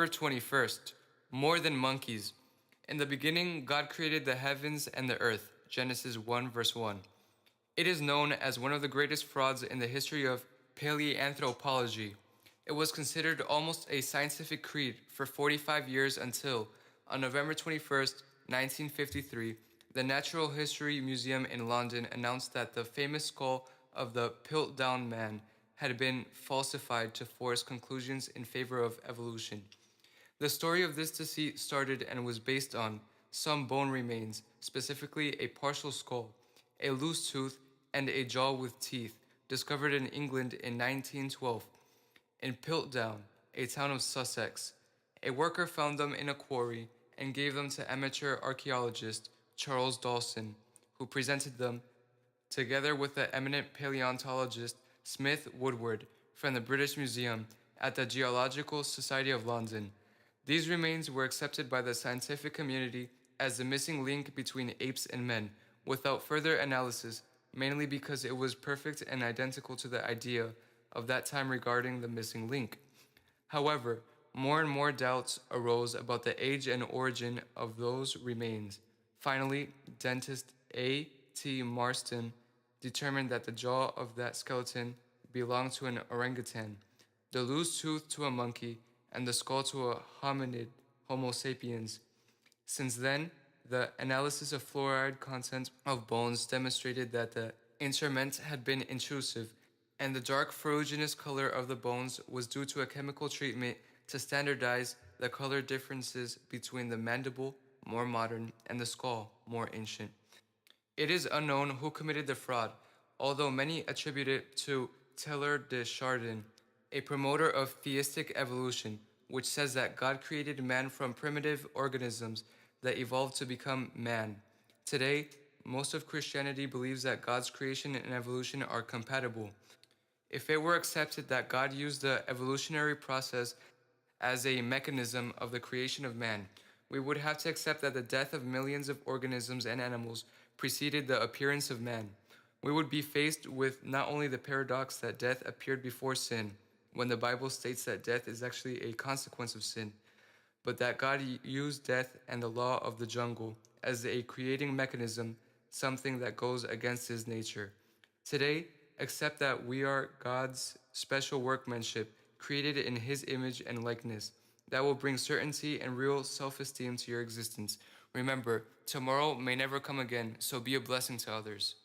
21st, more than monkeys. In the beginning, God created the heavens and the earth. Genesis 1 verse 1. It is known as one of the greatest frauds in the history of paleoanthropology. It was considered almost a scientific creed for 45 years until, on November 21st, 1953, the Natural History Museum in London announced that the famous skull of the Piltdown Man had been falsified to force conclusions in favor of evolution. The story of this deceit started and was based on some bone remains, specifically a partial skull, a loose tooth, and a jaw with teeth, discovered in England in 1912. In Piltdown, a town of Sussex, a worker found them in a quarry and gave them to amateur archaeologist Charles Dawson, who presented them, together with the eminent paleontologist Smith Woodward from the British Museum at the Geological Society of London. These remains were accepted by the scientific community as the missing link between apes and men, without further analysis, mainly because it was perfect and identical to the idea of that time regarding the missing link. However, more and more doubts arose about the age and origin of those remains. Finally, dentist A. T. Marston determined that the jaw of that skeleton belonged to an orangutan, the loose tooth to a monkey, and the skull to a hominid, Homo sapiens. Since then, the analysis of fluoride content of bones demonstrated that the interment had been intrusive, and the dark ferruginous color of the bones was due to a chemical treatment to standardize the color differences between the mandible, more modern, and the skull, more ancient. It is unknown who committed the fraud, although many attribute it to Teilhard de Chardin, a promoter of theistic evolution, which says that God created man from primitive organisms that evolved to become man. Today, most of Christianity believes that God's creation and evolution are compatible. If it were accepted that God used the evolutionary process as a mechanism of the creation of man, we would have to accept that the death of millions of organisms and animals preceded the appearance of man. We would be faced with not only the paradox that death appeared before sin, when the Bible states that death is actually a consequence of sin, but that God used death and the law of the jungle as a creating mechanism, something that goes against his nature. Today, accept that we are God's special workmanship, created in his image and likeness. That will bring certainty and real self-esteem to your existence. Remember, tomorrow may never come again, so be a blessing to others.